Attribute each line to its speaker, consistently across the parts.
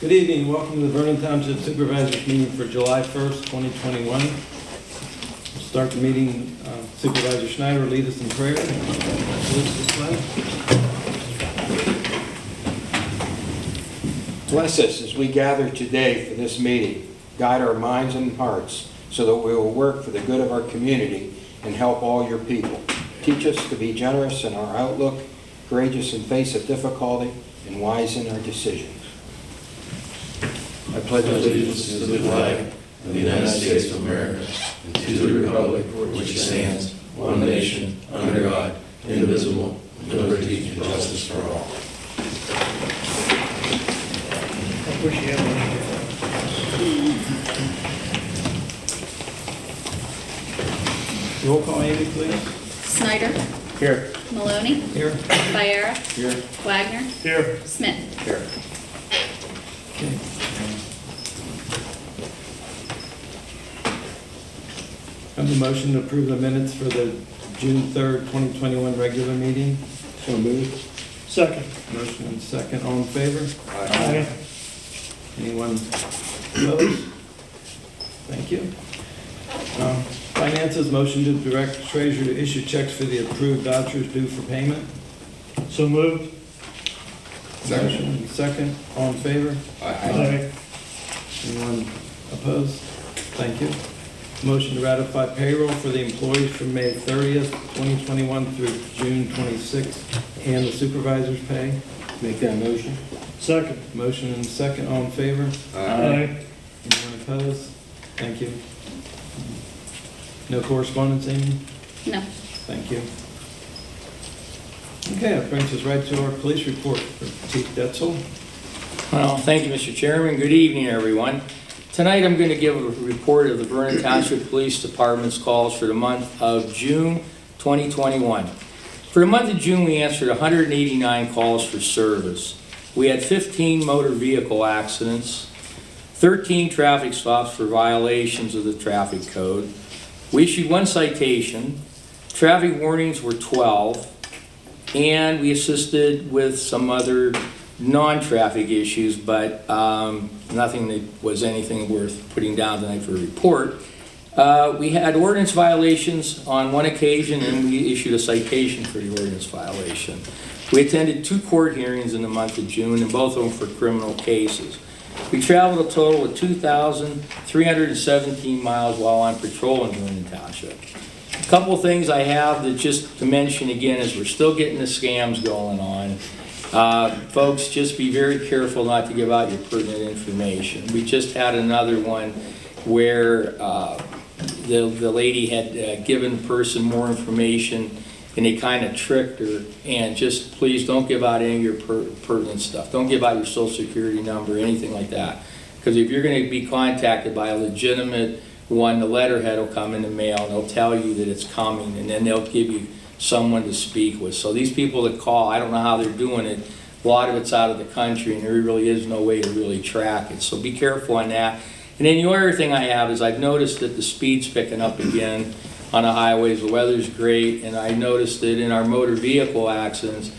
Speaker 1: Good evening. Welcome to the Vernon Township Supervisors meeting for July 1st, 2021. We'll start the meeting. Supervisor Schneider will lead us in prayer.
Speaker 2: Bless us as we gather today for this meeting. Guide our minds and hearts so that we will work for the good of our community and help all your people. Teach us to be generous in our outlook, courageous in face of difficulty, and wise in our decisions.
Speaker 3: I pledge allegiance to the flag of the United States of America and to the republic for which it stands, one nation, under God, indivisible, with liberty and justice for all.
Speaker 1: Roll call, Amy, please.
Speaker 4: Snyder.
Speaker 2: Here.
Speaker 4: Maloney.
Speaker 1: Here.
Speaker 4: Viera.
Speaker 2: Here.
Speaker 4: Wagner.
Speaker 1: Here.
Speaker 4: Smith.
Speaker 2: Here.
Speaker 1: Okay. I have a motion to approve the minutes for the June 3rd, 2021 regular meeting.
Speaker 2: So moved.
Speaker 5: Second.
Speaker 1: Motion and second. All in favor?
Speaker 5: Aye.
Speaker 1: Anyone opposed? Thank you. Finances, motion to direct treasurer to issue checks for the approved vouchers due for payment.
Speaker 5: So moved.
Speaker 1: Motion and second. All in favor?
Speaker 5: Aye.
Speaker 1: Anyone opposed? Thank you. Motion to ratify payroll for the employees from May 30th, 2021 through June 26th, and the supervisor's pay.
Speaker 2: Make that motion.
Speaker 5: Second.
Speaker 1: Motion and second. All in favor?
Speaker 5: Aye.
Speaker 1: Anyone opposed? Thank you. No correspondence, Amy?
Speaker 4: No.
Speaker 1: Thank you. Okay, that brings us right to our police report for Chief Detzel.
Speaker 6: Well, thank you, Mr. Chairman. Good evening, everyone. Tonight, I'm going to give a report of the Vernon Township Police Department's calls for the month of June 2021. For the month of June, we answered 189 calls for service. We had 15 motor vehicle accidents, 13 traffic stops for violations of the traffic code. We issued 1 citation. Traffic warnings were 12, and we assisted with some other non-traffic issues, but nothing that was anything worth putting down tonight for a report. We had ordinance violations on 1 occasion, and we issued a citation for the ordinance violation. We attended 2 court hearings in the month of June, and both of them for criminal cases. We traveled a total of 2,317 miles while on patrol in Vernon Township. A couple things I have that just to mention again is we're still getting the scams going on. Folks, just be very careful not to give out your pertinent information. We just had another one where the lady had given the person more information and they kind of tricked her. And just please don't give out any of your pertinent stuff. Don't give out your social security number, anything like that. Because if you're going to be contacted by a legitimate one, the letterhead will come in the mail and they'll tell you that it's coming, and then they'll give you someone to speak with. So these people that call, I don't know how they're doing it. A lot of it's out of the country and there really is no way to really track it. So be careful on that. And then the other thing I have is I've noticed that the speed's picking up again on the highways. The weather's great, and I noticed that in our motor vehicle accidents,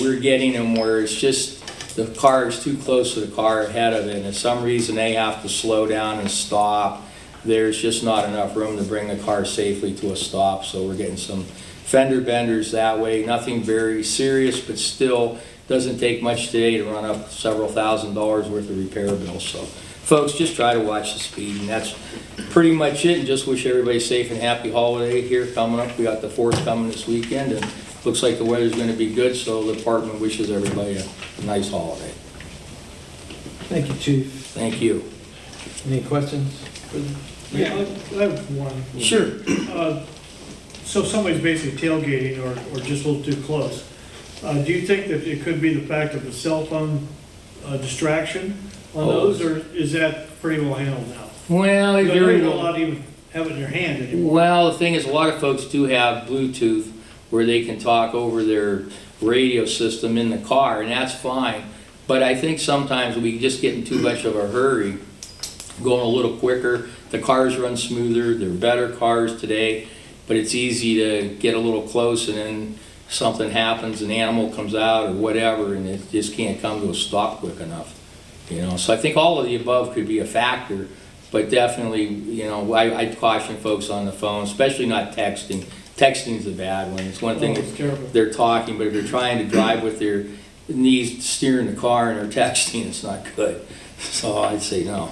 Speaker 6: we're getting them where it's just the car is too close to the car ahead of it, and for some reason they have to slow down and stop. There's just not enough room to bring the car safely to a stop, so we're getting some fender benders that way. Nothing very serious, but still doesn't take much today to run up several $1,000s worth of repair bills. So folks, just try to watch the speed, and that's pretty much it. And just wish everybody a safe and happy holiday here coming up. We got the 4th coming this weekend, and looks like the weather's going to be good, so the department wishes everybody a nice holiday.
Speaker 1: Thank you, Chief.
Speaker 6: Thank you.
Speaker 1: Any questions?
Speaker 5: Yeah, I have one.
Speaker 6: Sure.
Speaker 5: So somebody's basically tailgating or just a little too close. Do you think that it could be the fact of a cell phone distraction on those, or is that pretty well handled now?
Speaker 6: Well,
Speaker 5: You're
Speaker 6: very
Speaker 5: not
Speaker 6: well.
Speaker 5: allowed to even have it in your hand anymore.
Speaker 6: Well, the thing is, a lot of folks do have Bluetooth where they can talk over their radio system in the car, and that's fine. But I think sometimes we just get in too much of a hurry, going a little quicker. The cars run smoother. They're better cars today, but it's easy to get a little close and then something happens, an animal comes out or whatever, and it just can't come to a stop quick enough. So I think all of the above could be a factor, but definitely, I'd caution folks on the phone, especially not texting. Texting is a bad one. It's one thing
Speaker 5: it's terrible.
Speaker 6: if they're talking, but if they're trying to drive with their knees steering the car and they're texting, it's not good. So I'd say no.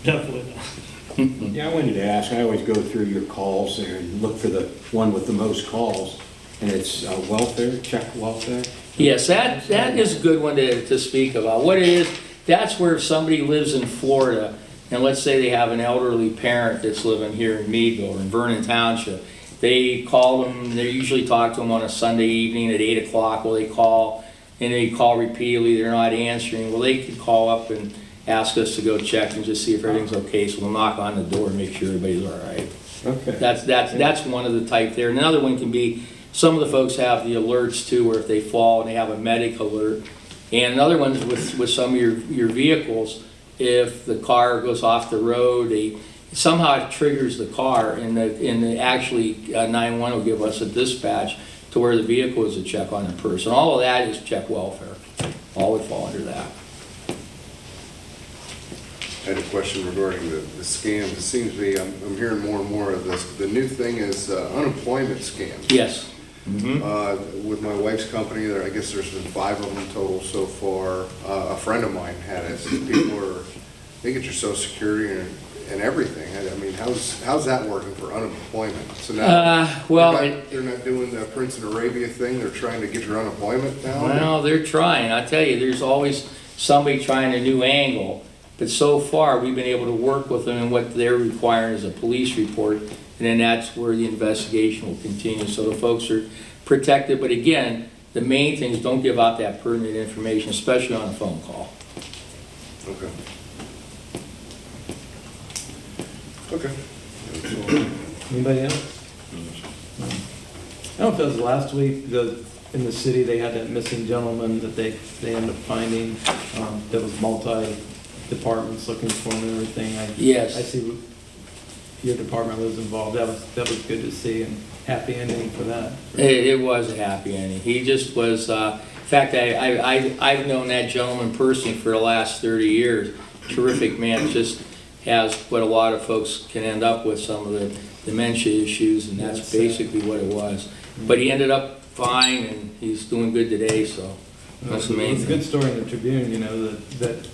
Speaker 5: Definitely not.
Speaker 2: Yeah, I wanted to ask, I always go through your calls there and look for the one with the most calls, and it's welfare, check welfare.
Speaker 6: Yes, that is a good one to speak about. What it is, that's where if somebody lives in Florida, and let's say they have an elderly parent that's living here in Meadville or in Vernon Township, they call them, they usually talk to them on a Sunday evening at 8 o'clock. Well, they call, and they call repeatedly, they're not answering. Well, they could call up and ask us to go check and just see if everything's okay. So we'll knock on the door and make sure everybody's all right.
Speaker 2: Okay.
Speaker 6: That's one of the type there. And another one can be, some of the folks have the alerts too, where if they fall and they have a medic alert. And another one is with some of your vehicles, if the car goes off the road, somehow it triggers the car, and actually 911 will give us a dispatch to where the vehicle is a check on the person. All of that is check welfare. All would fall under that.
Speaker 4: I had a question regarding the scams. It seems to be, I'm hearing more and more of this. The new thing is unemployment scams.
Speaker 6: Yes.
Speaker 4: With my wife's company, I guess there's been 5 of them total so far. A friend of mine had it. They get your Social Security and everything. I mean, how's that working for unemployment? So now they're not doing the Prince of Arabia thing. They're trying to get your unemployment down.
Speaker 6: Well, they're trying. I tell you, there's always somebody trying a new angle. But so far, we've been able to work with them, and what they're requiring is a police report, and then that's where the investigation will continue. So the folks are protected. But again, the main thing is don't give out that pertinent information, especially on a phone call.
Speaker 4: Okay. Okay.
Speaker 1: Anybody else? I don't know if it was last week, in the city, they had that missing gentleman that they ended up finding, that was multi-departments looking for him and everything.
Speaker 6: Yes.
Speaker 1: I see your department was involved. That was good to see, and happy ending for that.
Speaker 6: It was a happy ending. He just was, in fact, I've known that gentleman personally for the last 30 years. Terrific man, just has what a lot of folks can end up with, some of the dementia issues, and that's basically what it was. But he ended up fine, and he's doing good today, so that's the main
Speaker 1: It's a
Speaker 6: thing.
Speaker 1: good story in the Tribune, that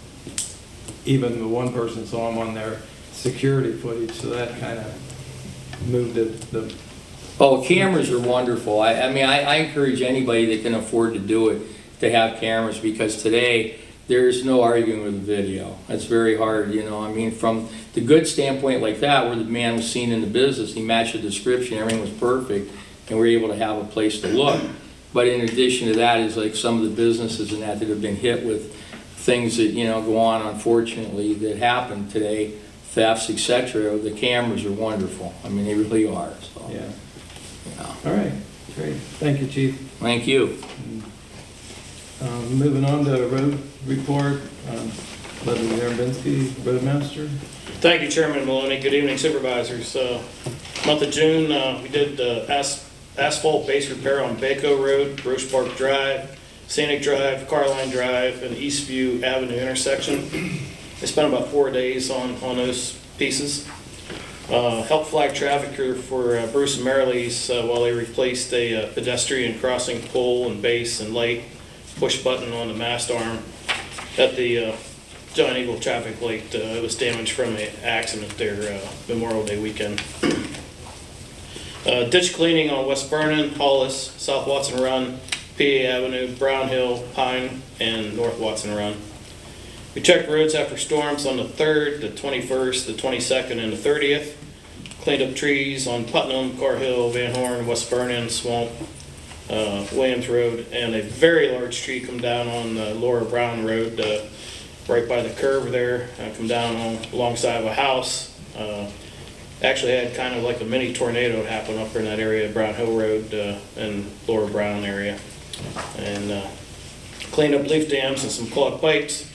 Speaker 1: even the one person saw him on their security footage, so that kind of moved the
Speaker 6: Oh, cameras are wonderful. I mean, I encourage anybody that can afford to do it to have cameras, because today, there's no arguing with the video. It's very hard, I mean, from the good standpoint like that, where the man was seen in the business, he matched the description, everything was perfect, and we're able to have a place to look. But in addition to that is like some of the businesses and that have been hit with things that, go on, unfortunately, that happen today, thefts, etc. The cameras are wonderful. I mean, they really are, so.
Speaker 1: yeah. All right, great. Thank you, Chief.
Speaker 6: Thank you.
Speaker 1: Moving on to road report, Leslie Zarabinski, Roadmaster.
Speaker 7: Thank you, Chairman Maloney. Good evening, Supervisors. Month of June, we did asphalt base repair on Baco Road, Roche Park Drive, Scenic Drive, Carline Drive, and Eastview Avenue intersection. I spent about 4 days on those pieces. Helped flag traffic for Bruce and Marilee's while they replaced a pedestrian crossing pole and base and light push button on the mast arm at the Giant Eagle traffic light. It was damaged from an accident there Memorial Day weekend. Ditch cleaning on West Vernon, Hollis, South Watson Run, PA Avenue, Brown Hill, Pine, and North Watson Run. We checked roads after storms on the 3rd, the 21st, the 22nd, and the 30th. Cleaned up trees on Putnam, Car Hill, Van Horn, West Vernon, Swamp, Williams Road, and a very large tree come down on Laura Brown Road, right by the curve there, come down alongside of a house. Actually had kind of like a mini tornado happen up in that area, Brown Hill Road and Laura Brown area. And cleaned up leaf dams and some clogged pipes.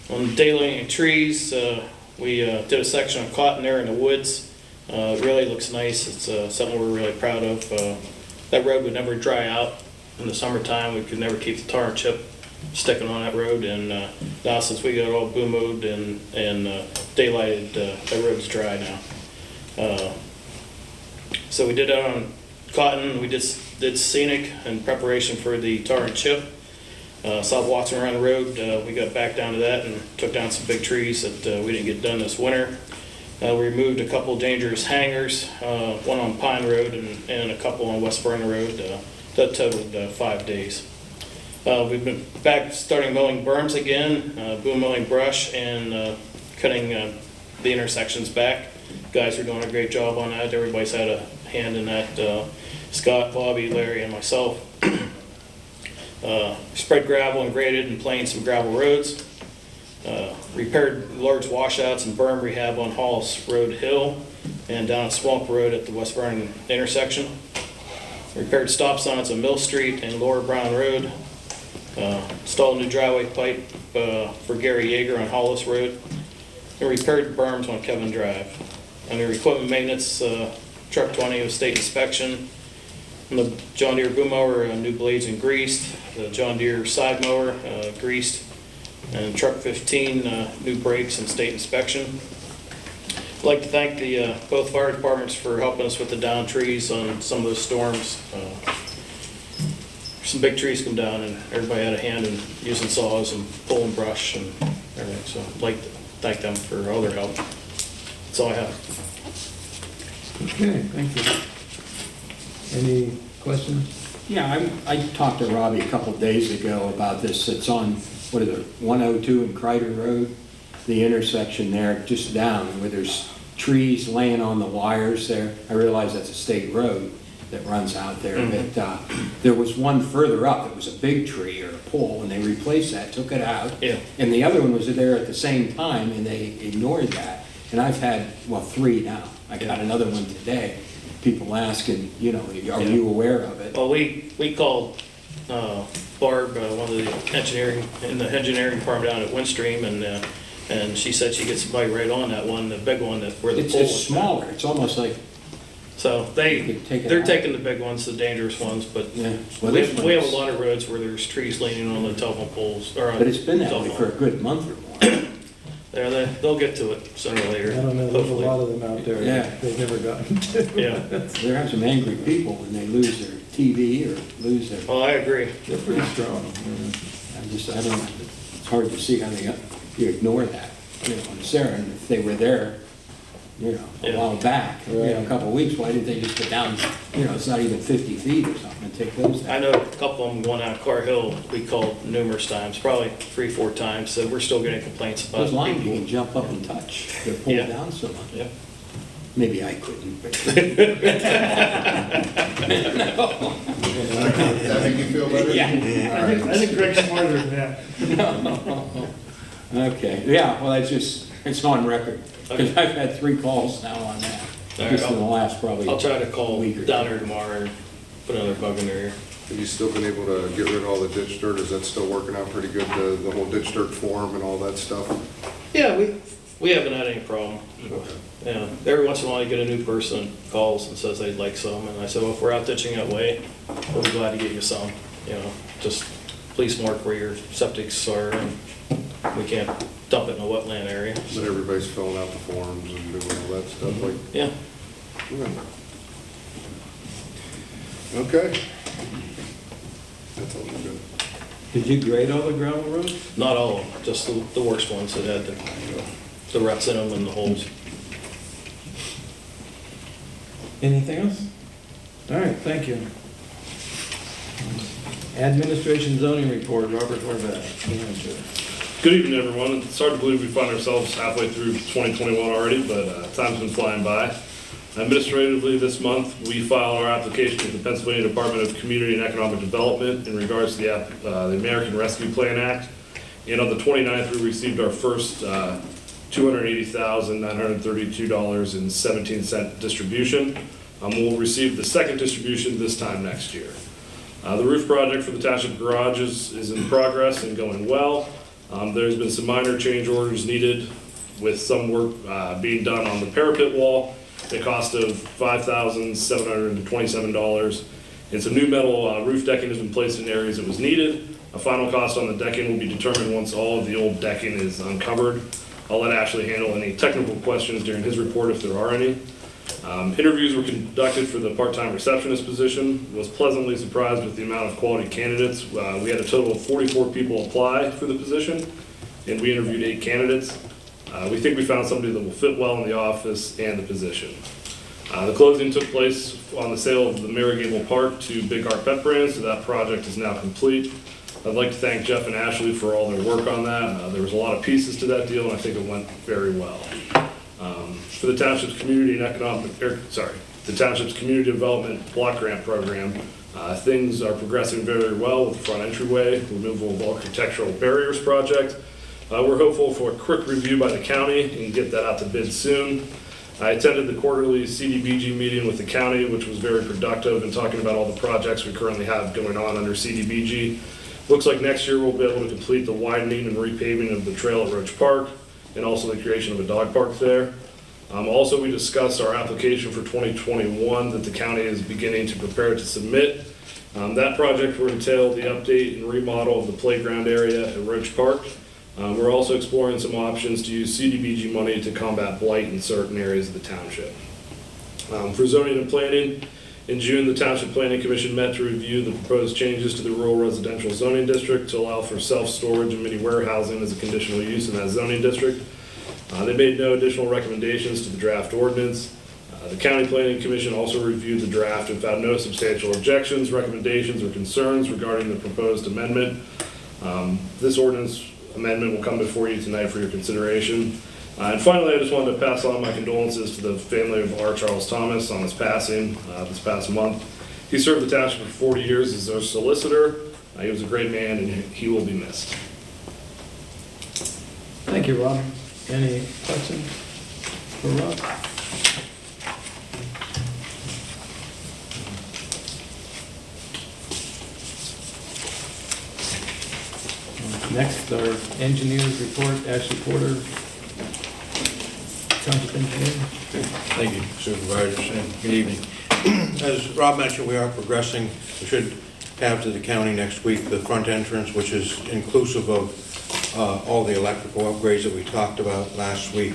Speaker 7: On daylighting trees, we did a section of cotton there in the woods. It really looks nice. It's something we're really proud of. That road would never dry out in the summertime. We could never keep the tar and chip sticking on that road, and now since we got all boom mowed and daylighted, that road's dry now. So we did that on Cotton. We just did scenic in preparation for the tar and chip. South Watson around the road, we got back down to that and took down some big trees that we didn't get done this winter. We removed a couple dangerous hangers, one on Pine Road and a couple on West Vernon Road. That totaled 5 days. We've been back starting mowing berms again, boom mowing brush and cutting the intersections back. Guys are doing a great job on that. Everybody's had a hand in that. Scott, Bobby, Larry, and myself. Spread gravel and graded and planed some gravel roads. Repaired large washouts and berm rehab on Halls Road Hill and down at Swamp Road at the West Vernon intersection. Repaired stop signs on Mill Street and Lower Brown Road. Installed a new driveway pipe for Gary Yeager on Hollis Road. And repaired berms on Kevin Drive. Under equipment maintenance, truck 20 was state inspection. And the John Deere boom mower, new blades and greased. The John Deere side mower, greased. And truck 15, new brakes and state inspection. I'd like to thank the both fire departments for helping us with the down trees on some of those storms. Some big trees come down and everybody had a hand in using saws and pulling brush and everything. So I'd like to thank them for all their help. That's all I have.
Speaker 1: Okay, thank you. Any questions?
Speaker 2: Yeah, I talked to Robbie a couple of days ago about this. It's on, what is it, 102 and Crider Road, the intersection there, just down where there's trees laying on the wires there. I realize that's a state road that runs out there, but there was one further up that was a big tree or a pole, and they replaced that, took it out.
Speaker 7: Yeah.
Speaker 2: And the other one was there at the same time, and they ignored that. And I've had, well, 3 now. I got another one today. People asking, you know, are you aware of it?
Speaker 7: Well, we called Barb, one of the engineering, in the engineering department down at Windstream, and she said she gets somebody right on that one, the big one that where the pole
Speaker 2: It's
Speaker 7: was.
Speaker 2: smaller. It's almost like,
Speaker 7: So
Speaker 2: You could take it
Speaker 7: they're
Speaker 2: out.
Speaker 7: taking the big ones, the dangerous ones, but
Speaker 2: yeah. Well,
Speaker 7: we
Speaker 2: this
Speaker 7: have a
Speaker 2: one's-
Speaker 7: lot of roads where there's trees leaning on the telephone poles, or on
Speaker 2: But it's been that way
Speaker 7: telephone.
Speaker 2: for a good month or more.
Speaker 7: They'll get to it sooner or later,
Speaker 1: I don't know, there's a
Speaker 7: hopefully.
Speaker 1: lot of them out there.
Speaker 2: Yeah.
Speaker 1: that They've never gotten to.
Speaker 7: Yeah,
Speaker 2: There are some angry people when they lose their TV or lose their,
Speaker 7: well, I agree.
Speaker 1: They're pretty strong.
Speaker 2: I don't, it's hard to see how you ignore that. You know, and Sarah, and if they were there, you know, a
Speaker 7: Yeah.
Speaker 2: while back, you know, a couple of weeks, why didn't they just go down, you know, it's not even 50 feet or something, and take those
Speaker 7: I
Speaker 2: down?
Speaker 7: know a couple of them going out Car Hill, we called numerous times, probably 3-4 times, so we're still getting complaints about
Speaker 2: Those lines you
Speaker 7: people.
Speaker 2: can jump up and touch, they're pulled
Speaker 7: Yeah.
Speaker 2: down so much.
Speaker 7: Yeah.
Speaker 2: Maybe I couldn't, but.
Speaker 4: That make you feel better?
Speaker 2: Yeah.
Speaker 5: I think Greg's smarter than that.
Speaker 2: Okay, yeah, well, it's on record, because I've had 3 calls now on that,
Speaker 7: All right,
Speaker 2: just in the last probably.
Speaker 7: I'll try to call
Speaker 2: week or
Speaker 7: down
Speaker 2: two.
Speaker 7: there tomorrow and put another bug in their ear.
Speaker 4: Have you still been able to get rid of all the ditch dirt? Is that still working out pretty good, the whole ditch dirt form and all that stuff?
Speaker 7: Yeah, we haven't had any problem. Yeah, every once in a while you get a new person calls and says they'd like some, and I said, well, if we're out ditching that way, we'll be glad to get you some, you know, just please mark where your septics are, and we can't dump it in a wetland area.
Speaker 4: But everybody's filling out the forms and doing all that stuff like.
Speaker 7: Yeah,
Speaker 4: Okay. That's all good.
Speaker 1: Did you grade all the gravel roads?
Speaker 7: not all of them, just the worst ones that had the ruts in them and the holes.
Speaker 1: Anything else? All right, thank you. Administration zoning report, Robert Horvath, manager.
Speaker 8: Good evening, everyone. It's hard to believe we find ourselves halfway through 2021 already, but time's been flying by. Administratively, this month, we filed our application with the Pennsylvania Department of Community and Economic Development in regards to the American Rescue Plan Act. And on the 29th, we received our first $280,932.17 distribution. We'll receive the second distribution this time next year. The roof project for the township garages is in progress and going well. There's been some minor change orders needed with some work being done on the parapet wall. The cost of $5,727, and some new metal roof decking has been placed in areas that was needed. A final cost on the decking will be determined once all of the old decking is uncovered. I'll let Ashley handle any technical questions during his report if there are any. Interviews were conducted for the part-time receptionist position. Was pleasantly surprised with the amount of quality candidates. We had a total of 44 people apply for the position, and we interviewed 8 candidates. We think we found somebody that will fit well in the office and the position. The closing took place on the sale of the Marygable Park to Big Heart Pet Brands, so that project is now complete. I'd like to thank Jeff and Ashley for all their work on that. There was a lot of pieces to that deal, and I think it went very well. For the township's community and the township's community development block grant program, things are progressing very well with the front entryway, removal of architectural barriers project. We're hopeful for a quick review by the county and get that out to bid soon. I attended the quarterly CDBG meeting with the county, which was very productive in talking about all the projects we currently have going on under CDBG. Looks like next year we'll be able to complete the widening and repaving of the trail at Roach Park and also the creation of a dog park there. Also, we discussed our application for 2021 that the county is beginning to prepare to submit. That project will entail the update and remodel of the playground area at Roach Park. We're also exploring some options to use CDBG money to combat blight in certain areas of the township. For zoning and planning, in June, the Township Planning Commission met to review the proposed changes to the rural residential zoning district to allow for self-storage and mini warehousing as a conditional use in that zoning district. They made no additional recommendations to the draft ordinance. The County Planning Commission also reviewed the draft and found no substantial objections, recommendations, or concerns regarding the proposed amendment. This ordinance amendment will come before you tonight for your consideration. And finally, I just wanted to pass on my condolences to the family of R. Charles Thomas on his passing this past month. He served the township for 40 years as our solicitor. He was a great man, and he will be missed.
Speaker 1: Thank you, Rob. Any questions for Rob? Next, our engineers report, Ashley Porter, Township Engineer.
Speaker 9: Thank you, Supervisors, and good evening. As Rob mentioned, we are progressing. We should have to the county next week the front entrance, which is inclusive of all the electrical upgrades that we talked about last week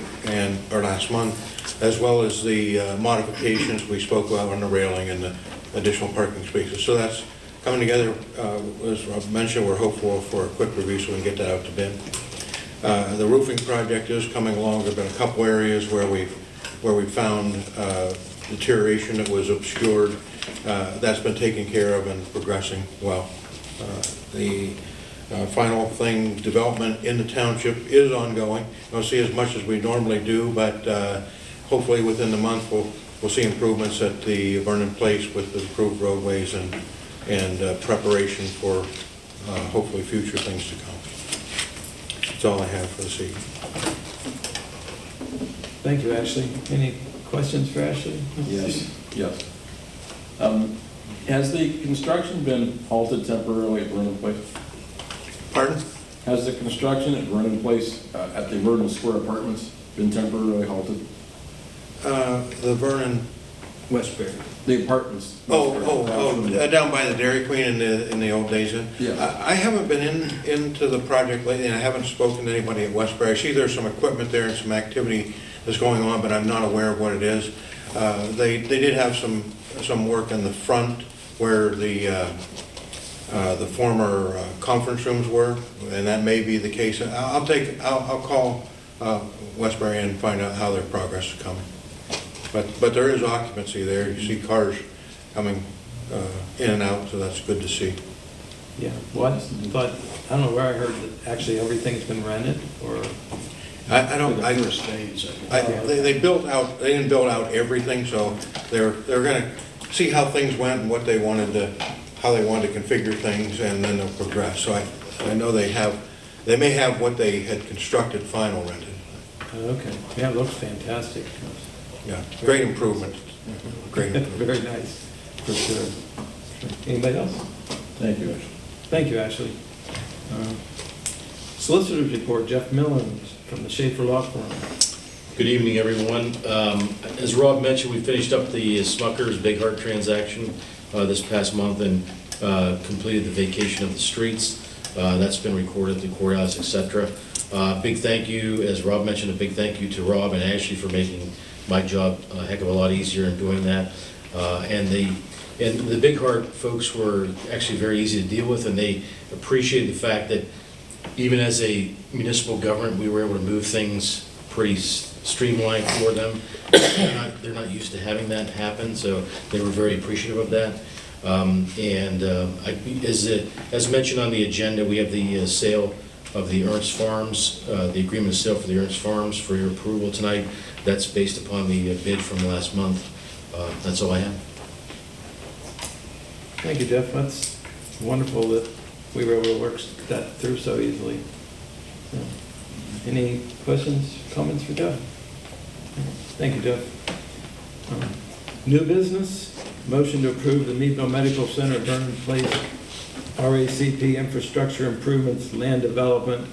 Speaker 9: or last month, as well as the modifications we spoke about on the railing and the additional parking spaces. So that's coming together. As Rob mentioned, we're hopeful for a quick review so we can get that out to bid. The roofing project is coming along. There have been a couple areas where we found deterioration that was obscured. That's been taken care of and progressing well. The final thing, development in the township is ongoing. We don't see as much as we normally do, but hopefully within the month we'll see improvements at the Vernon Place with the improved roadways and preparation for hopefully future things to come. That's all I have for this evening.
Speaker 1: Thank you, Ashley. Any questions for Ashley?
Speaker 3: Yes. Has the construction been halted temporarily at Vernon Place?
Speaker 9: Pardon?
Speaker 3: Has the construction at Vernon Place, at the Vernon Square Apartments, been temporarily halted?
Speaker 9: The Vernon
Speaker 1: Westbury.
Speaker 3: The apartments.
Speaker 9: Down by the Dairy Queen in the old days.
Speaker 3: Yeah.
Speaker 9: I haven't been into the project lately, and I haven't spoken to anybody at Westbury. I see there's some equipment there and some activity that's going on, but I'm not aware of what it is. They did have some work in the front where the former conference rooms were, and that may be the case. I'll call Westbury and find out how their progress is coming. But there is occupancy there. You see cars coming in and out, so that's good to see.
Speaker 1: Yeah, but I don't know where I heard that actually everything's been rented, or?
Speaker 9: They built out, they didn't build out everything, so they're gonna see how things went and what they wanted to, how they wanted to configure things, and then they'll progress. So I know they may have what they had constructed final rented.
Speaker 1: Okay, yeah, it looks fantastic.
Speaker 9: Yeah, great improvement. Great improvement.
Speaker 1: Very nice, for sure. Anybody else?
Speaker 3: Thank you, Ashley.
Speaker 1: Thank you, Ashley. Solicitor's report, Jeff Millen from the Schaefer Law Firm.
Speaker 10: Good evening, everyone. As Rob mentioned, we finished up the Smucker's Big Heart transaction this past month and completed the vacation of the streets. That's been recorded at the courthouse, et cetera. Big thank you, as Rob mentioned, a big thank you to Rob and Ashley for making my job a heck of a lot easier in doing that. And the Big Heart folks were actually very easy to deal with, and they appreciated the fact that even as a municipal government, we were able to move things pretty streamlined for them. They're not used to having that happen, so they were very appreciative of that. As mentioned on the agenda, we have the sale of the Ernst Farms, the agreement of sale for the Ernst Farms for your approval tonight. That's based upon the bid from last month. That's all I have.
Speaker 1: Thank you, Jeff. That's wonderful that we were able to work that through so easily. So, any questions, comments for Jeff? Thank you, Jeff. New business, motion to approve the Meadville Medical Center Vernon Place RACP infrastructure improvements, land development,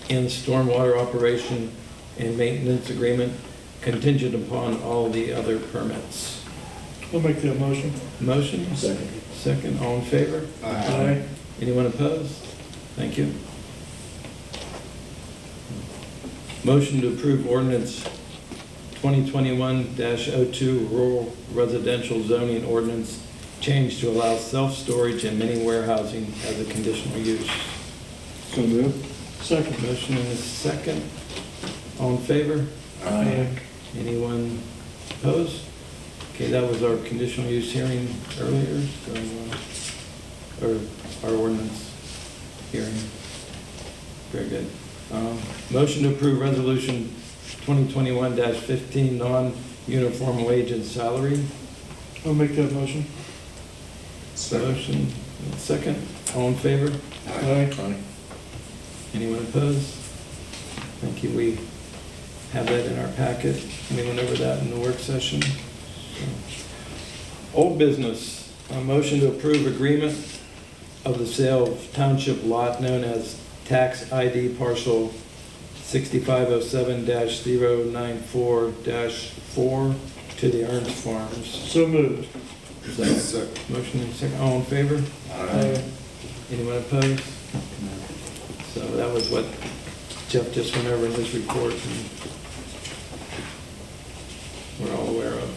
Speaker 1: and stormwater operation and maintenance agreement contingent upon all the other permits.
Speaker 5: I'll make that motion.
Speaker 1: Motion?
Speaker 3: Second.
Speaker 1: Second, all in favor?
Speaker 5: Aye.
Speaker 1: Anyone opposed? Thank you. Motion to approve ordinance 2021-02 rural residential zoning ordinance change to allow self-storage and mini warehousing as a conditional use.
Speaker 3: So moved.
Speaker 5: Second.
Speaker 1: Motion and a second. All in favor?
Speaker 5: Aye.
Speaker 1: Anyone opposed? Okay, that was our conditional use hearing earlier, so, or our ordinance hearing. Very good. Motion to approve resolution 2021-15 non-uniform wage and salary.
Speaker 5: I'll make that motion.
Speaker 1: Motion, second. All in favor?
Speaker 5: Aye.
Speaker 1: Anyone opposed? Thank you. We have that in our packet. We went over that in the work session. So, old business, a motion to approve agreement of the sale of township lot known as tax ID parcel 6507-094-4 to the Ernst Farms.
Speaker 5: So moved.
Speaker 1: Motion and second. All in favor?
Speaker 5: Aye.
Speaker 1: Anyone opposed? So that was what Jeff just went over in his report and we're all aware of.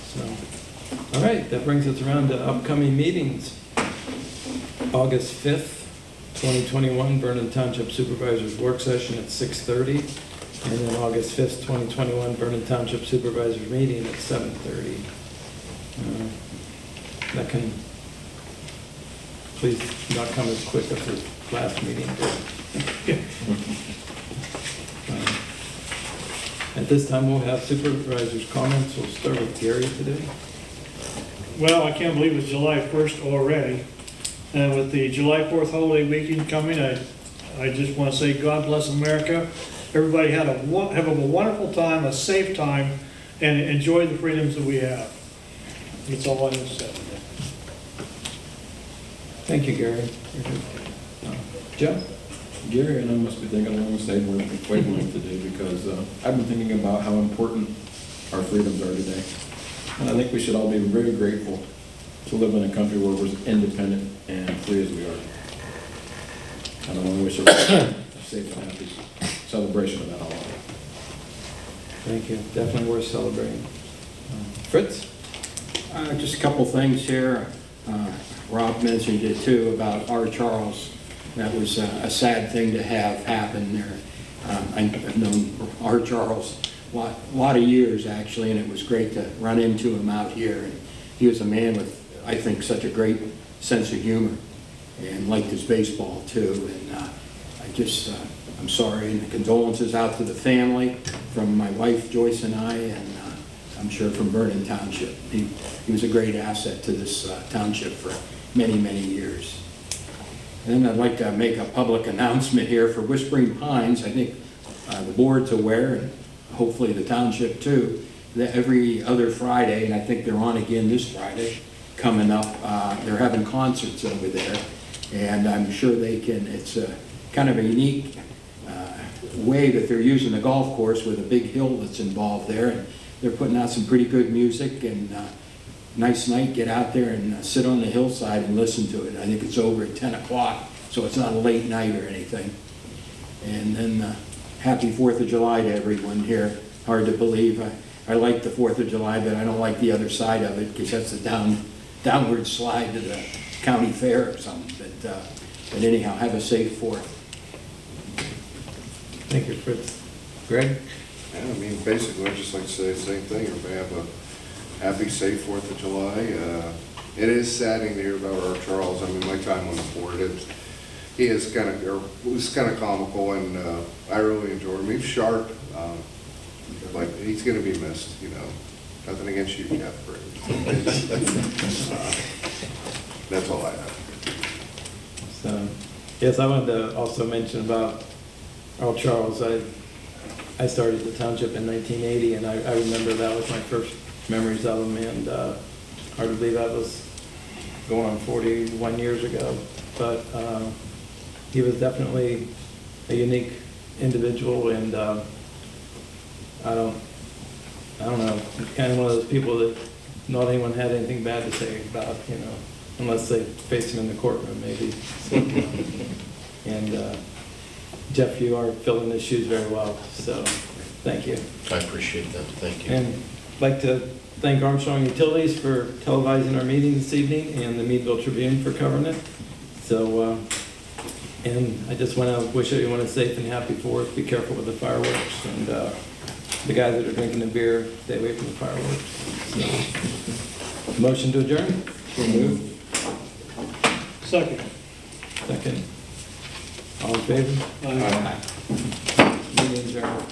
Speaker 1: So, all right, that brings us around to upcoming meetings. August 5th, 2021, Vernon Township Supervisors Work Session at 6:30. And then August 5th, 2021, Vernon Township Supervisors Meeting at 7:30. That can please not come as quick as the last meeting did. At this time, we'll have supervisors' comments. We'll start with Gary today.
Speaker 5: Well, I can't believe it's July 1st already. And with the July 4th holiday weekend coming, I just want to say God bless America. Everybody have a wonderful time, a safe time, and enjoy the freedoms that we have. That's all I have to say.
Speaker 1: Thank you, Gary. Joe?
Speaker 3: Gary and I must be thinking along the same wavelength today because I've been thinking about how important our freedoms are today. And I think we should all be very grateful to live in a country where we're independent and free as we are. And I want to wish everyone a safe and happy celebration of that holiday.
Speaker 1: Thank you. Definitely worth celebrating. Fritz?
Speaker 2: Just a couple things here. Rob mentioned it too about R. Charles. That was a sad thing to have happen there. I've known R. Charles a lot of years actually, and it was great to run into him out here. And he was a man with, I think, such a great sense of humor and liked his baseball too. And I'm sorry, and condolences out to the family from my wife Joyce and I, and I'm sure from Vernon Township. He was a great asset to this township for many, many years. And then I'd like to make a public announcement here for Whispering Pines. I think the board's aware, and hopefully the township too, that every other Friday, and I think they're on again this Friday, coming up, they're having concerts over there. And I'm sure they can, it's kind of a unique way that they're using the golf course with a big hill that's involved there. And they're putting out some pretty good music, and nice night, get out there and sit on the hillside and listen to it. I think it's over at 10 o'clock so it's not a late night or anything. And then happy 4th of July to everyone here. Hard to believe. I like the 4th of July, but I don't like the other side of it because that's a downward slide to the county fair or something. But anyhow, have a safe 4th.
Speaker 1: Thank you, Fritz. Greg?
Speaker 4: Yeah, I mean, basically, I'd just like to say the same thing. Everybody have a happy, safe 4th of July. It is saddening to hear about our Charles. I mean, my time on the board, he is kind of, or was kind of comical, and I really enjoyed him. He's sharp, but he's going to be missed, you know. Nothing against you, Jeff. That's all I have.
Speaker 1: So, yes, I wanted to also mention about Earl Charles. I started the township in 1980, and I remember that was my first memories of him, and hard to believe that was going on 41 years ago. But he was definitely a unique individual, and I don't know, kind of one of those people that not anyone had anything bad to say about, you know, unless they faced him in the courtroom, maybe. So, and Jeff, you are filling his shoes very well, so thank you.
Speaker 10: I appreciate that, thank you.
Speaker 1: And I'd like to thank Armstrong Utilities for televising our meeting this evening, and the Meadville Tribune for covering it. So, and I just want to wish everyone a safe and happy 4th. Be careful with the fireworks, and the guys that are drinking the beer, stay away from the fireworks. So, motion to adjourn?
Speaker 5: Second.
Speaker 1: Second. All in favor?
Speaker 5: Aye.
Speaker 1: Meeting adjourned.